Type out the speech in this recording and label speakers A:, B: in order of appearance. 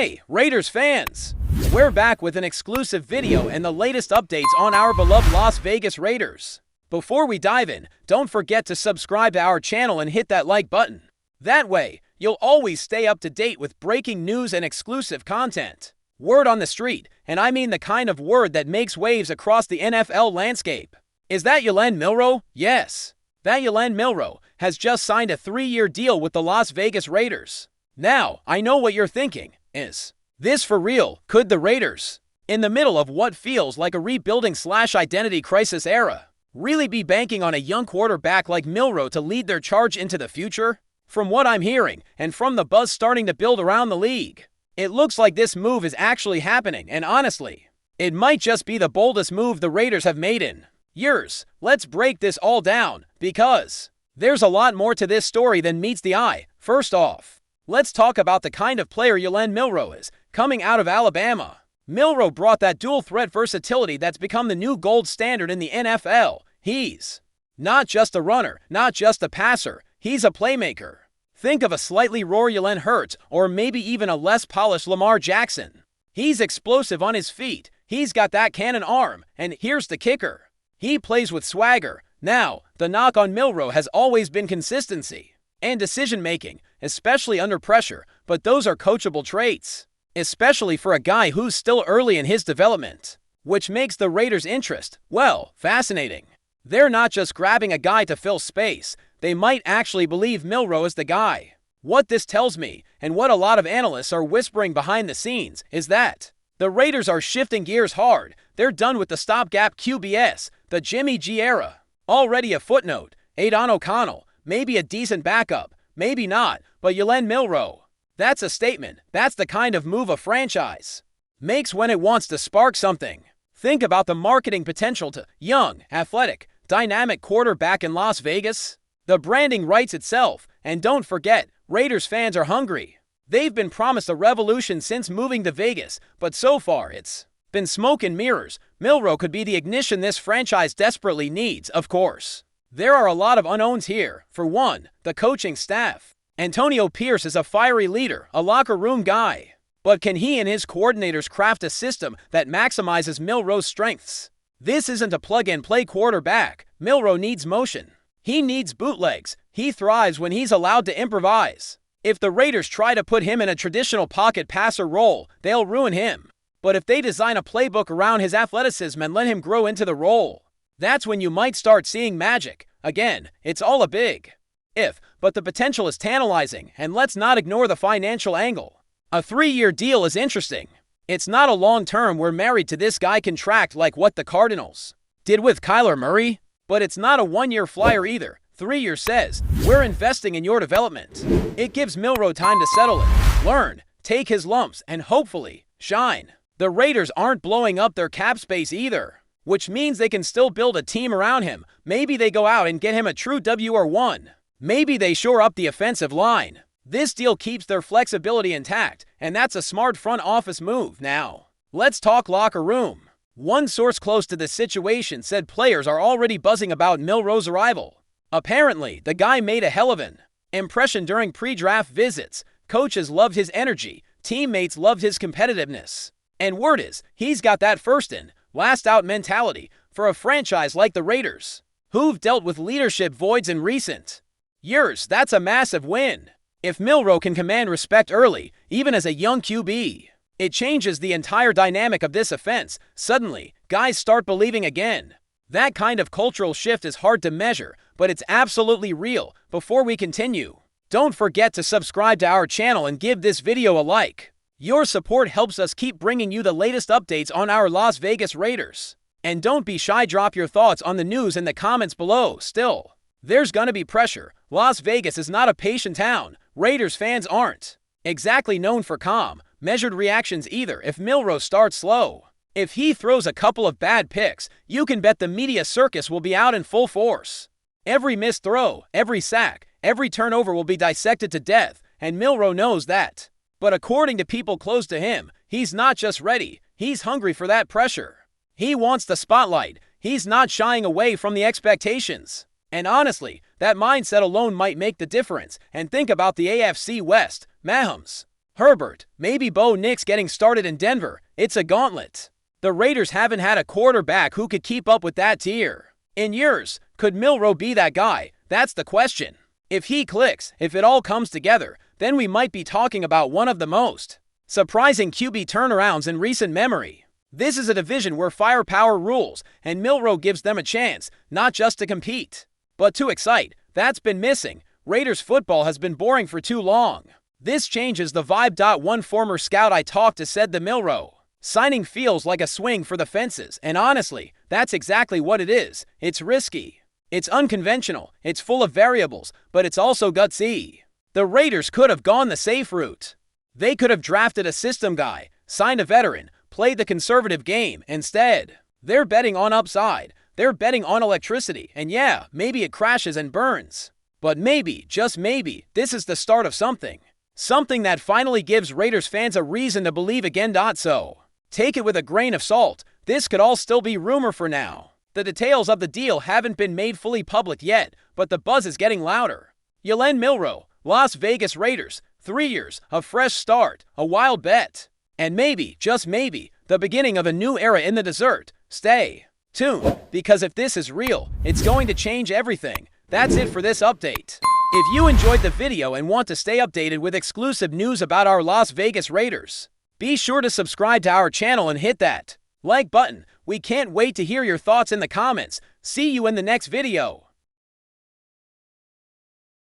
A: Hey, Raiders fans! We're back with an exclusive video and the latest updates on our beloved Las Vegas Raiders. Before we dive in, don't forget to subscribe to our channel and hit that like button. That way, you'll always stay up to date with breaking news and exclusive content. Word on the street, and I mean the kind of word that makes waves across the NFL landscape. Is that JALEN MILROE? Yes. That JALEN MILROE has just signed a 3-year deal with the Las Vegas Raiders. Now, I know what you're thinking. Is this for real? Could the Raiders, in the middle of what feels like a rebuilding/identity crisis era, really be banking on a young quarterback like MILROE to lead their charge into the future? From what I'm hearing, and from the buzz starting to build around the league, it looks like this move is actually happening, and honestly, it might just be the boldest move the Raiders have made in years. Let's break this all down, because there's a lot more to this story than meets the eye. First off, let's talk about the kind of player JALEN MILROE is. Coming out of Alabama, MILROE brought that dual-threat versatility that's become the new gold standard in the NFL. He's not just a runner, not just a passer, he's a playmaker. Think of a slightly raw Jalen Hurts, or maybe even a less polished Lamar Jackson. He's explosive on his feet, he's got that cannon arm, and here's the kicker: he plays with swagger. Now, the knock on MILROE has always been consistency and decision-making, especially under pressure, but those are coachable traits, especially for a guy who's still early in his development, which makes the Raiders' interest, well, fascinating. They're not just grabbing a guy to fill space, they might actually believe MILROE is the guy. What this tells me, and what a lot of analysts are whispering behind the scenes, is that the Raiders are shifting gears hard. They're done with the stopgap QBS, the Jimmy G era. Already a footnote, Aidan O'Connell, maybe a decent backup, maybe not, but JALEN MILROE, that's a statement. That's the kind of move a franchise makes when it wants to spark something. Think about the marketing potential to young, athletic, dynamic quarterback in Las Vegas. The branding writes itself, and don't forget, Raiders fans are hungry. They've been promised a revolution since moving to Vegas, but so far it's been smoke and mirrors. MILROE could be the ignition this franchise desperately needs, of course. There are a lot of unknowns here. For one, the coaching staff. Antonio Pierce is a fiery leader, a locker room guy. But can he and his coordinators craft a system that maximizes MILROE's strengths? This isn't a plug-and-play quarterback. MILROE needs motion. He needs bootlegs. He thrives when he's allowed to improvise. If the Raiders try to put him in a traditional pocket passer role, they'll ruin him. But if they design a playbook around his athleticism and let him grow into the role, that's when you might start seeing magic. Again, it's all a big if, but the potential is tantalizing, and let's not ignore the financial angle. A 3-year deal is interesting. It's not a long-term "we're married to this guy" contract like what the Cardinals did with Kyler Murray, but it's not a 1-year flyer either. 3 years says, we're investing in your development. It gives MILROE time to settle in, learn, take his lumps, and hopefully shine. The Raiders aren't blowing up their cap space either, which means they can still build a team around him. Maybe they go out and get him a true WR1. Maybe they shore up the offensive line. This deal keeps their flexibility intact, and that's a smart front office move. Now, let's talk locker room. One source close to the situation said players are already buzzing about MILROE's arrival. Apparently, the guy made a hell of an impression during pre-draft visits. Coaches loved his energy, teammates loved his competitiveness. And word is, he's got that first in, last out mentality for a franchise like the Raiders, who've dealt with leadership voids in recent years. That's a massive win. If MILROE can command respect early, even as a young QB, it changes the entire dynamic of this offense. Suddenly, guys start believing again. That kind of cultural shift is hard to measure, but it's absolutely real. Before we continue, don't forget to subscribe to our channel and give this video a like. Your support helps us keep bringing you the latest updates on our Las Vegas Raiders. And don't be shy, drop your thoughts on the news in the comments below. Still, there's gonna be pressure. Las Vegas is not a patient town. Raiders fans aren't exactly known for calm, measured reactions either. If MILROE starts slow, if he throws a couple of bad picks, you can bet the media circus will be out in full force. Every missed throw, every sack, every turnover will be dissected to death, and MILROE knows that. But according to people close to him, he's not just ready, he's hungry for that pressure. He wants the spotlight. He's not shying away from the expectations. And honestly, that mindset alone might make the difference. And think about the AFC West. Mahomes, Herbert, maybe Bo Nix getting started in Denver. It's a gauntlet. The Raiders haven't had a quarterback who could keep up with that tier in years. Could Milroe be that guy? That's the question. If he clicks, if it all comes together, then we might be talking about one of the most surprising QB turnarounds in recent memory. This is a division where firepower rules, and Milroe gives them a chance, not just to compete, but to excite. That's been missing. Raiders football has been boring for too long. This changes the vibe. One former scout I talked to said the Milroe signing feels like a swing for the fences, and honestly, that's exactly what it is. It's risky. It's unconventional. It's full of variables, but it's also gutsy. The Raiders could have gone the safe route. They could have drafted a system guy, signed a veteran, played the conservative game. Instead, they're betting on upside. They're betting on electricity, and yeah, maybe it crashes and burns. But maybe, just maybe, this is the start of something. Something that finally gives Raiders fans a reason to believe again. So, take it with a grain of salt. This could all still be rumor for now. The details of the deal haven't been made fully public yet, but the buzz is getting louder. JALEN MILROE, Las Vegas Raiders, 3 years, a fresh start, a wild bet. And maybe, just maybe, the beginning of a new era in the desert. Stay tuned, because if this is real, it's going to change everything. That's it for this update. If you enjoyed the video and want to stay updated with exclusive news about our Las Vegas Raiders, be sure to subscribe to our channel and hit that like button. We can't wait to hear your thoughts in the comments. See you in the next video.